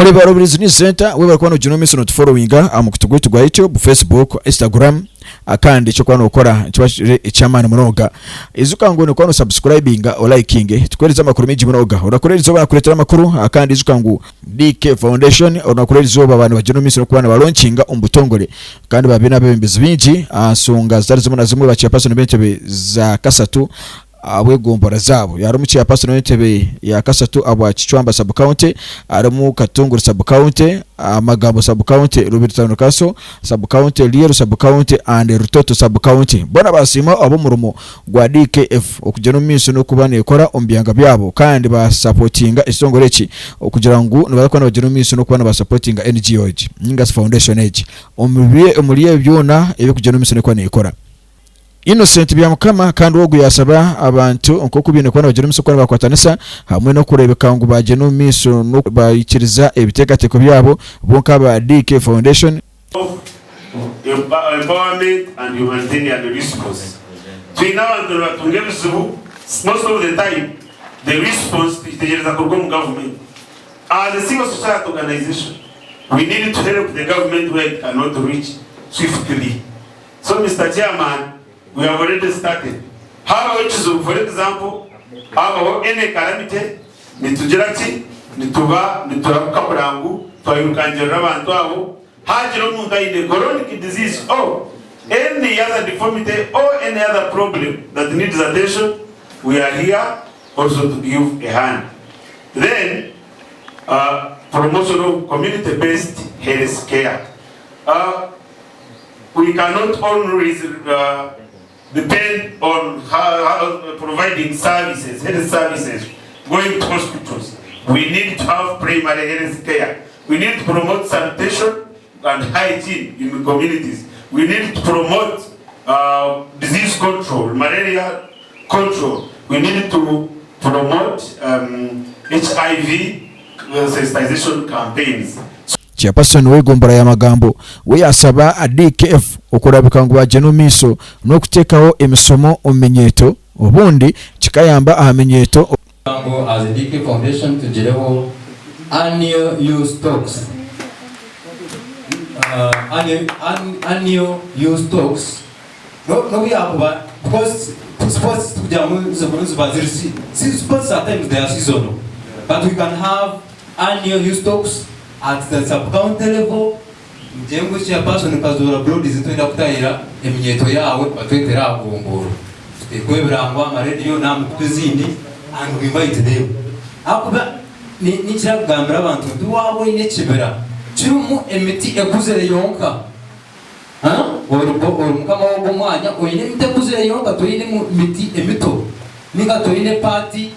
muri Barobirizi News Center we barakwana ujino miso not followinga amukutugwe tugwa YouTube, Facebook, Instagram akandi cyo kwana ukora cyabashire Ceyamani munoga izuka ngo ne kwana subscribinga o liking tukwereza amakuru meji munoga urakoreza banakuretera amakuru akandi izuka ngo D.K.F Foundation unakoreza abantu bajino miso no kubana baloncinga umbutongole kandi babina bembezi binji asonga zari zimwe baciye pasone bentebe za kasatu abwegombora zabo yarumukiye ya pastor n'entebe ya kasatu abo Kicwamba sub county aramu Katunguru sub county Amagambo sub county Rubirutano kaso sub county Liero sub county and Rutoto sub county bona basima abo murumo gwa D.K.F okujeno miso no kubane ekora ombiyanga byabo kandi ba supportinga isongoreki okugira ngo nibakwana bajeno miso no kubana ba supportinga NGO Nyingas Foundation age omuliye byona ebe kujeno miso no kubane ekora Innocent byamukama kandi wogu yasaba abantu onko kubine kwana bagira miso kwana bakwatanisa hamwe no kurebeka ngo bageno miso no bayikiriza ebitegateko byabo bonka ba D.K Foundation empowerment and humanitarian response. Most of the time the response is the government. As a civil society organization, we need to help the government where it cannot reach swiftly. So Mr. Chairman, we have already started. How much is, for example, how any calamity, nitujerati, nituva, niturakukaburangu, twayukanjira abantu abo, hajiro munga in chronic disease or any other deformity or any other problem that needs attention, we are here also to give a hand. Then, promotion of community-based health care. We cannot always depend on how providing services, health services, going to hospitals. We need to have primary health care. We need to promote sanitation and hygiene in the communities. We need to promote disease control, malaria control. We need to promote HIV sensitization campaigns. Chairperson wegombora ya magambo we yasaba D.K.F okurabika ngo bajeno miso no kutekaho emisomo omenyeto obundi kikayamba ahamenyeto ngo as a D.K Foundation tugireho annual use talks annual use talks no yakuba because sports tujamu zibazirisi sports at times they are seasonal but we can have annual use talks at the sub-county level. Mjengo chairperson kazura broad zitwenda kutayira eminyeto yawe batwetera Ahabobuyambi kwebirangwa amaredio na mukuzindi and we invite them akuba ni kiragambira abantu duwabo ine kibera kirumu emiti ekuzere yonka mukama wo mwanya oyine emiti ekuzere yonka toyine miti emito ninga toyine party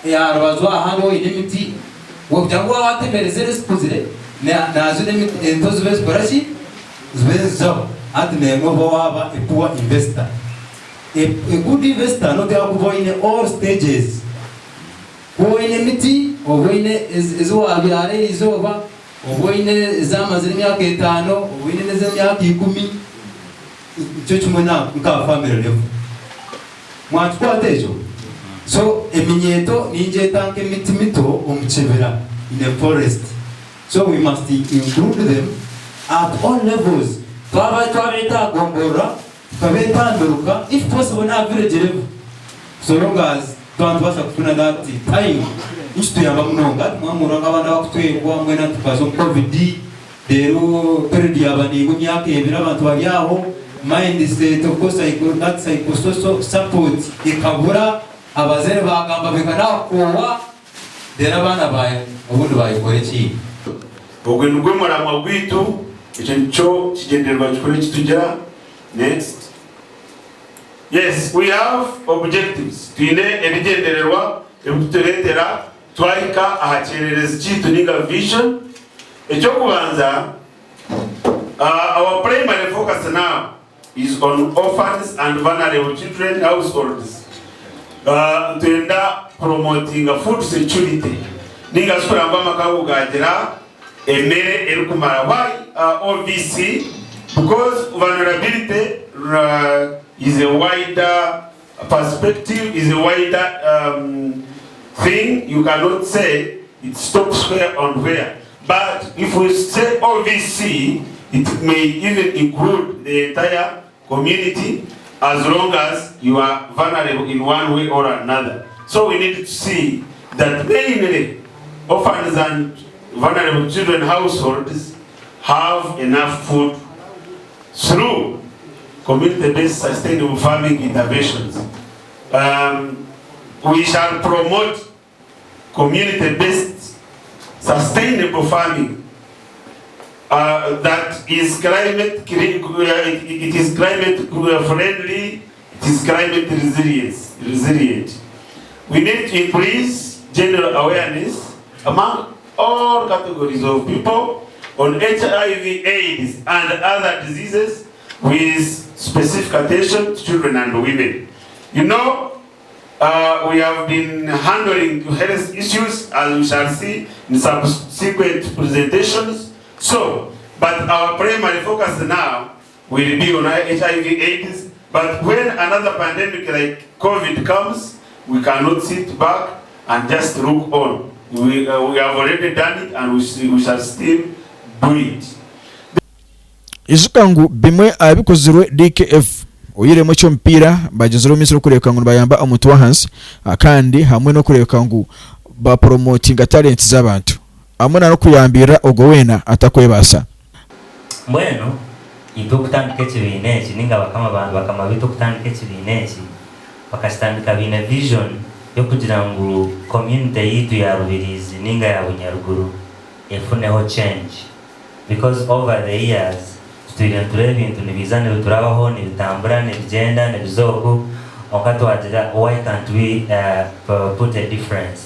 ya rabazwa hano oyine emiti wabyango watemereze resipuzire nazune entozo vesporashi zvezo adnemo bwaba epuwa investor a good investor no there go in all stages go in miti go in ezo abyare izoba go in zamazini myaka 5 go in neze myaka 10 cyo cyumuna nka family level mwatwa tejo so eminyeto ninje tanke miti mito umchebera in a forest. So we must include them at all levels. If possible, not village level. So long as that time, each to Yamamunga, Mamuranga, COVID, the period Yabani, Yaho, mind is the that psychosocial support, Ikabura, Abazeva, Gambavana, Derabana by Obubarikuhereza. Ogwenugwe murama gwitu icyo kigenderwa gikore kitujya next. Yes, we have objectives. Twine ebigendererwa ebuturetera twahika ahakerereza kitu ninga vision. Icyo kubanza our primary focus now is on orphans and vulnerable children households. Tuenda promoting food security. Ninga skuramba makabu gajira emere erukumara. Why OVC? Because vulnerability is a wider perspective, is a wider thing. You cannot say it stops where on where. But if we say OVC, it may even include the entire community as long as you are vulnerable in one way or another. So we need to see that mainly orphans and vulnerable children households have enough food through community-based sustainable farming interventions. We shall promote community-based sustainable farming that is climate it is climate friendly, it is climate resilient. We need to increase general awareness among all categories of people on HIV/AIDS and other diseases with specific attention to children and women. You know, we have been handling health issues, as we shall see in subsequent presentations. So, but our primary focus now will be on HIV/AIDS. But when another pandemic like COVID comes, we cannot sit back and just look on. We have already done it, and we shall still do it. Izukangu bimwe abikozirwe D.K.F oyiremo cyo mpira bagezero misiro kureka ngo bayamba omuntu wa hansi kandi hamwe no kureka ngo ba promoting talents z'abantu amuna no kuyambira ogo wena Atakwebasa. Bueno ito kutandika ekibineki ninga bakama bito kutandika ekibineki bakastandika bine vision yo kugira ngo community yitu ya Rubirizi ninga ya Bunyaruguru efuneho change, because over the years tureba ibintu nibizane biturabaho nibitambura nibigenda nibizogo okatwagira why can't we put a difference.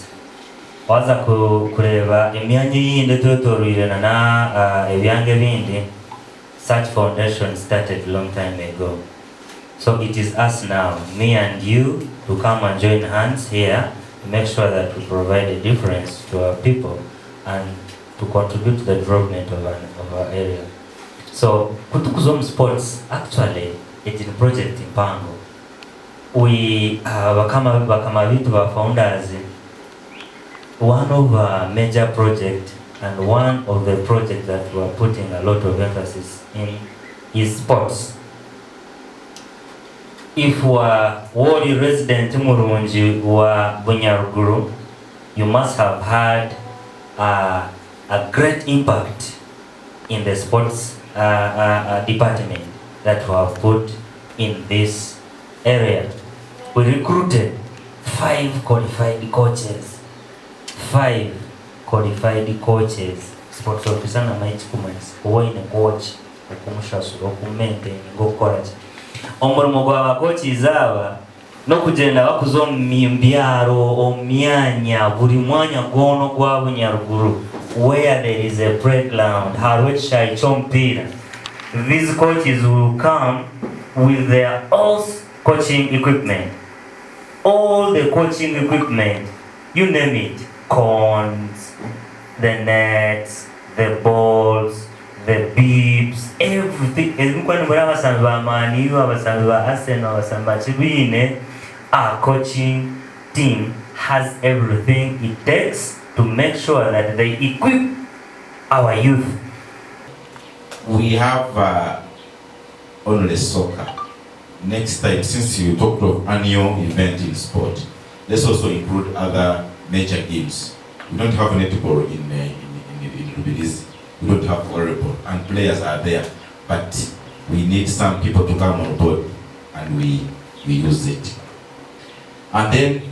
Waza kureba emyanya yindi tutorwire na ebyange bindi. Such foundation started long time ago. So it is us now, me and you, to come and join hands here to make sure that we provide a difference to our people and to contribute to the development of our area. So Kutukuzom Sports actually it's in project in Pango. We bakama vitu ba founders. One of our major project and one of the projects that we are putting a lot of emphasis in is sports. If you are ward resident Murunji wa Bunyaruguru, you must have had a great impact in the sports department that we have put in this area. We recruited 5 qualified coaches. 5 qualified coaches. Sports officer na might comments. Who in a coach? Okumushasu, okumaintain, go college. Omurimo gwa coaches aba no kugenda bakuzo mbyaro omyanya buri mwanya gono gwa Bunyaruguru where there is a playground harwechai chompira. These coaches will come with their own coaching equipment. All the coaching equipment, you name it, cones, the nets, the balls, the beeps, everything. Our coaching team has everything it takes to make sure that they equip our youth. We have only soccer. Next time, since you talked of annual event in sport, let's also include other major games. We don't have netball in Rubirizi. We don't have volleyball, and players are there, but we need some people to come on board, and we use it. And then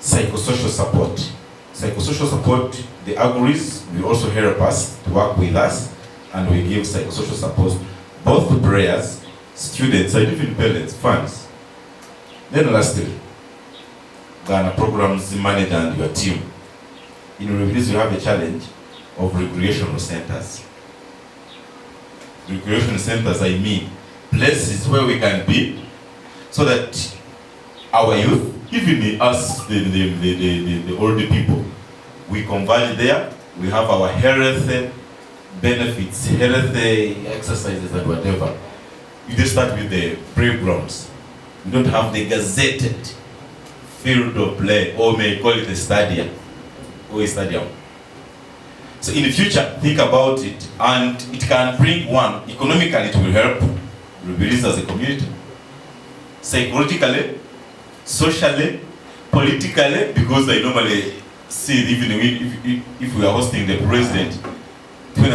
psychosocial support. Psychosocial support, the agris will also help us to work with us, and we give psychosocial support both to players, students, and even parents, fans. Then lastly, Ghana programs manager and your team. In Rubirizi, you have a challenge of recreational centers. Recreational centers, I mean, places where we can be so that our youth, even us, the older people, we converge there, we have our health benefits, health exercises and whatever. You just start with the playgrounds. We don't have the gazetted field of play, or may call it a stadium, or a stadium. So in the future, think about it, and it can bring one, economically it will help Rubirizi as a community, psychologically, socially, politically, because I normally see even if we are hosting the president, if we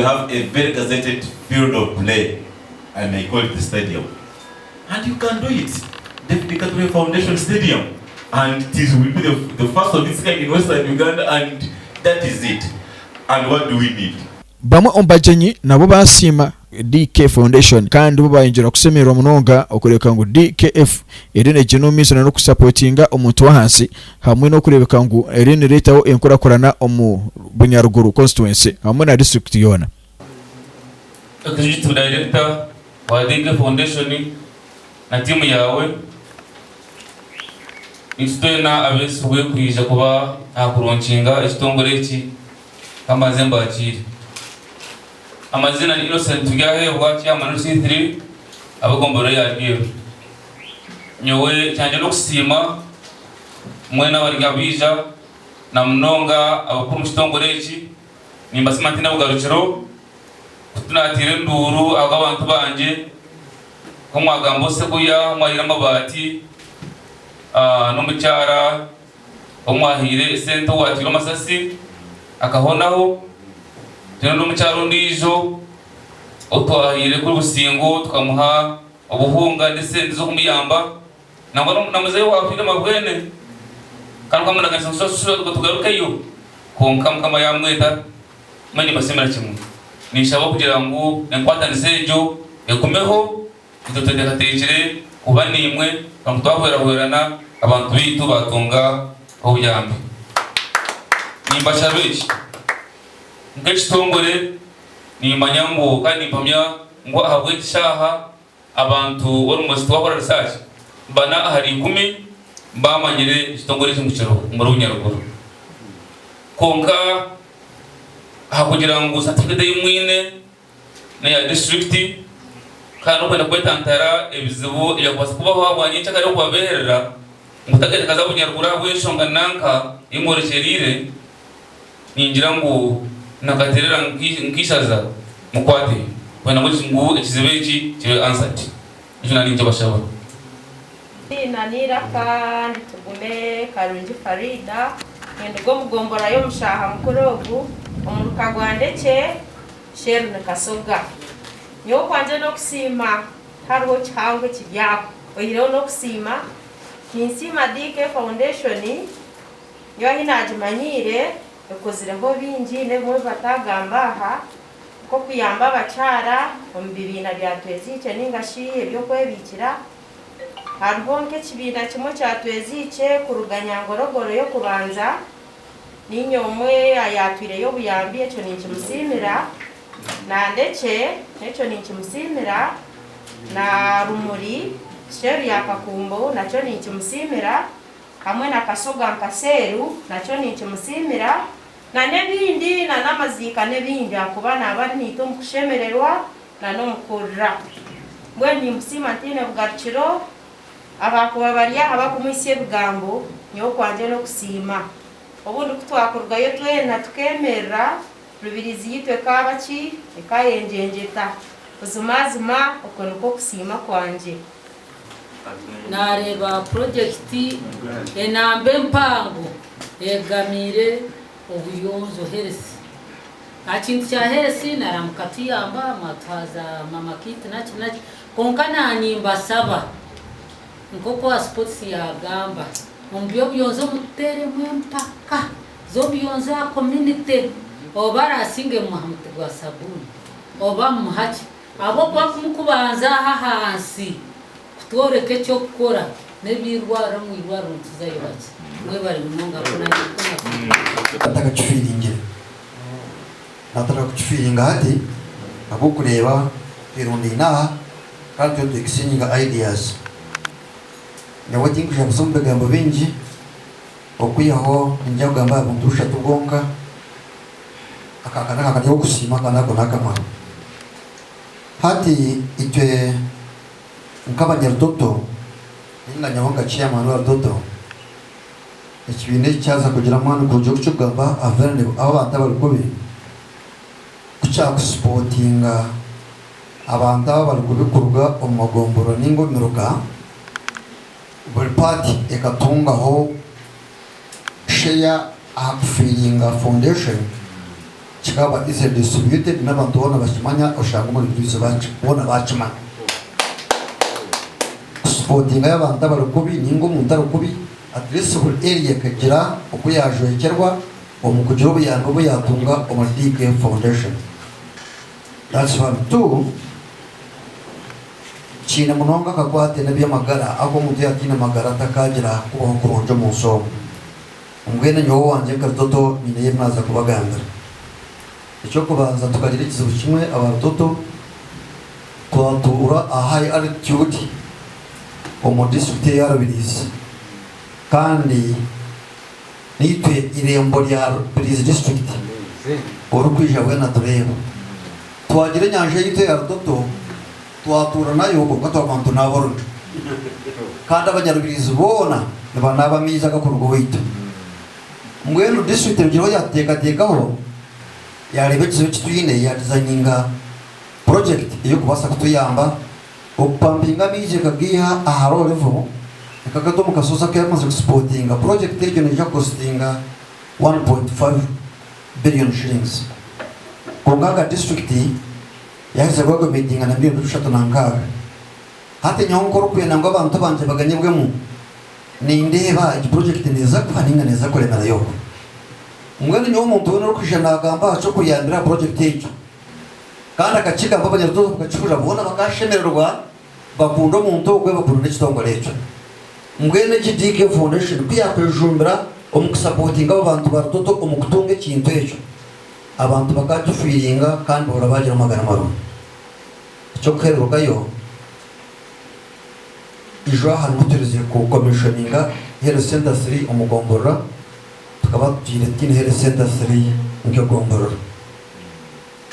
have a very gazetted field of play, I may call it the stadium, and you can do it, the D.K.F Foundation Stadium. And it will be the first of its kind in Western Uganda, and that is it. And what do we need? Bamwe ombajenyi nabo basiima D.K Foundation kandi bo bayinjira kusemerwa munonga okureka ngo D.K.F erine genomics no kusupportinga omuntu wahansi hamwe no kurebeka ngo erine letaho enkorakorana omu Bunyaruguru constituency hamwe na district yona. Executive Director wa D.K Foundation na timu yawe Istona abesubwe kwija kuba akuronchinga istongore iki kamaze mbakiri amazina ni Innocent tugahe bwa Ceyamani C3 Ahabobuyambi yagiye nyowe cyanje no kusima mwena warigabija na mnonga abakuru istongore iki nimbasima tina bugarukiro tunatire nduru abantu banje ko mwagambo se kuya mwahira mabati no mucyara omwahire sento watiro masasi akahonaho teno no mucyaro ndijo otwahire kuri busingo tukamuha obuhunga ndetse zo kumiyamba nangwa namaze wafira mabwene kandi kamana kanso tugarukeyo konka kama yamweta mani basemera kimwe nishaba kugira ngo enkwatanisejo ekumeho tutoteka tejere kuba nimwe bamutwahwerahwerana abantu bitu batunga Ahabobuyambi nimbasha bechi ngekitongore nimanyambo kandi mpamya ngo ahabwe kishaha abantu almost twakora research bana hari 10 bamanyire kitongore cy'umuciro mu Bunyaruguru konka hakugira ngo certificate y'umwine na ya district kandi kwenda kwetantara ebizibu yakubasa kubaho abanyinca kare kubaberera mutagete kaza Bunyaruguru abweshonga nanka imorecherire ningira ngo nakaterera nkishaza mukwate kwenda ngo ekizibechi kibe answered icyo nani nje bashaba nanira kandi tugume Karungi Farida ngendo Bamagomborora yo mushaha mukorogu umuruka gwandeke sheru nakasoga nyo kwanje no kusima hariho cyangwa kibyako oyiro no kusima kinsima D.K Foundation yo hinajimanyire ekozireho bingi nemwe batagambaha ko kuyamba abacara ombibina byatwezice ningashiye byo kwebikira hariho nke kibina kimwe cyatwezice kuruganya ngorogoro yo kubanza ninyomwe ayatwire yo buyambi eco ninkimusimira na ndeke neco ninkimusimira na rumuri sheru yakakumbo naco ninkimusimira hamwe na kasoga nkaseru naco ninkimusimira na nebindi na namazika nebindi akubana abari nito mukushemererwa na no mukurra mbwe nimusima ntine bugarukiro abakuba bariya abakumwisiye bugambo nyo kwanje no kusima ubundi kutwakurgayo twena tukemerera Rubirizi yitwe kabaki ekayenjenjeta uzumazima ukonuko kusima kwanje nareba project enambe mpango egamire obuyonzo heresi akintu kya heresi naramukati yamba matwaza mama kit nachi konka nanyimba saba nkoko sports ya gamba mumbyo byonzo mutere mwempaka zo byonzo ya community obara singe Muhammad gwa sabuni oba muhachi abo kwa kumukubanza hahansi kutworeke cyo gukora nebirwara mu irwaro tuzayo baki mwe bari munonga kuna ataka kufiringira nataka kufiringa hati abo kureba irundi na kandi yo tukisinga ideas nawe tinkusha kusomba gambo bingi okuyaho njagamba buntusha tubonka akakana akajya kusima kana nakamara hati itwe nk'abanyarudodo ninga nyawanga Ceyamani wa rudodo ikibine cyaza kugira mwana ku gihugu cy'ugamba averne abantu abarikubi kucyaka supportinga abantu abarikubikurwa omumagomboro n'ingomiruka buri party ekatungaho share Ahabobuyambi Foundation kikaba is distributed n'abantu bona bashimanya ushaka muri bizo bacu bona bacimana supportinga y'abantu abarikubi n'ingo mu ndarukubi at least buri area kagira uko yajoyekerwa kugira ubuyambi yatunga D.K.F Foundation. That's one. Two, china munonga kakwate na byamagara ako mutu yatina magara takagira kubaho kuronje mu nsomo umwene nyowo wanje kartoto nyine yemaza kubagandira icyo kubanza tukagira ikizo kimwe abartoto twatura a high altitude mu district ya Rubirizi kandi nitwe irembo rya Rubirizi district orukwija wena tureba twagira nyanje yite ya Rutoto twatura nayo ko abantu naborona kandi abanyarubirizi bona naba miza gakurwa wita mwenu district rugiro yatekatekaho yarebe kizo kituyine ya designinga project iyo kubasa kutuyamba okupampinga mije kagiha aharo level ekagato mukasosa kayamaze exportinga project ejo neja costinga 1.5 billion shillings kongaga district yahise gwago meetinga na mbiri dushatu nangaga hate nyonkoro kuyena ngo abantu banje baganyebwemo nindeba iki project neza kwaninga neza kuremera yo umwene nyo umuntu ubona rukijana agamba cyo kuyambira project ejo kandi akacika mbabanya rutozo kugacura bona bakashemererwa bakundo umuntu ogwe bakunda kitongo lecho umwene D.K.F Foundation kwiyakujumbira omukusupportinga abantu barutoto omukutunga ikintu ejo abantu bakajufiringa kandi barabagira amagana maro cyo kheruka yo ijo hano turizye ku commissioninga health center 3 Bamagomborora tukaba tine health center 3 Bamagomborora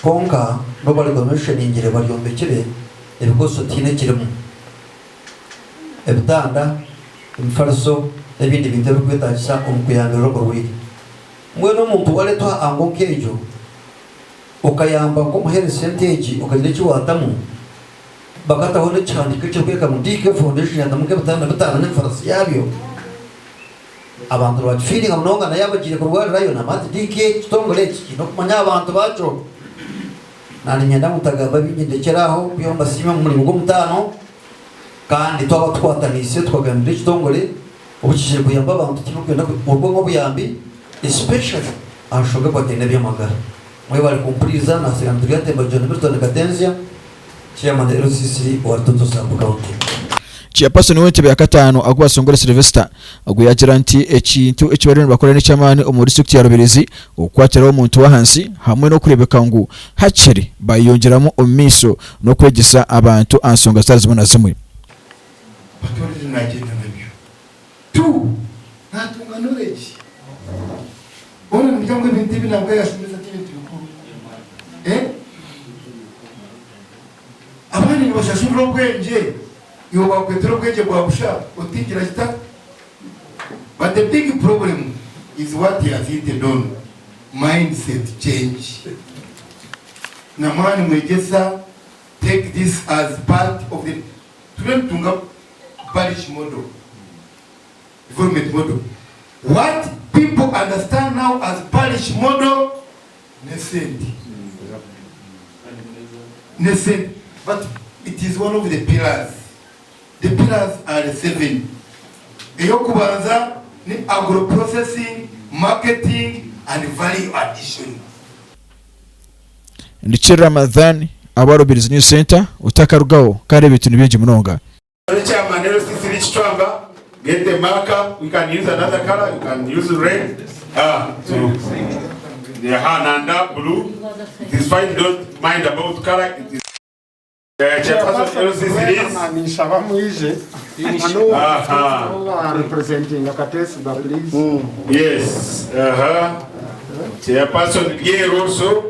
konka no bari commissioningire baryombekere ebikoso tine kirimo ebitanda imfariso ebindi bintu bikwetagisa omukuyambira rwiri mwe no muntu waletwa ango kejo ukayamba ko muhere percentage ukagira cyo watamu bakata hone cyane cyo kweka mu D.K.F Foundation yatamuke batana n'imfarasi yabyo abantu bafeeling amunonga na yabagire kurwara rayo na mati D.K kitongole kino kumanya abantu baco nani nyenda mutagamba binyendekeraho byo mbasima muri ngo mutano kandi twaba twatanise twagambira kitongole ubukije kuyamba abantu kimukwenda urwo buyambi especially ashoga batene byamagara mwe bari kumpriza na secretariat ya John Milton Katenzia Ceyamani RCC watoto sambuka uti Chairperson w'entebe ya katano agwa Songore Sylvester agwa yagira nti ekintu ekibarino bakora ne Ceyamani omuri district ya Rubirizi okwatera omuntu wa hansi hamwe no kurebeka ngu hakiri bayongeramo omiso no kwegisa abantu ansonga zazibona zimwe batoreze nagenda nabyo tu natunga knowledge bona mujyango ibintu binabwo yasimiza kintu abandi nibashashura ubwenge yo bakwetera ubwenge bwabusha utigira kita. But the big problem is what he has hinted on, mindset change. Namani mwegesa take this as part of the tunga parish model, development model. What people understand now as parish model, nascent. But it is one of the pillars. The pillars are the 7. Eyokubanza ni agro processing, marketing and value addition. Ndichi Ramadhan Abarubirizi New Center utakarugaho kare bitu nibinji munonga. Ceyamani RCC Chitwamba, get the marker, we can use another color, you can use red. So the Hananda blue. It is fine, don't mind about color. It is representing Akatesba, please. Yes. Chairperson here also.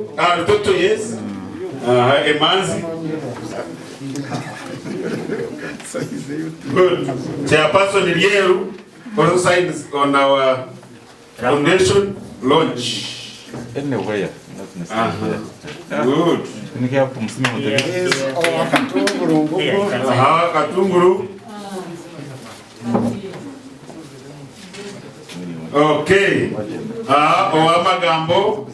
Toto, yes. Emanzi. Good. Chairperson here. also signs on our foundation launch. Anywhere, not necessarily. Good. Katunguru. Okay. Owamagambo.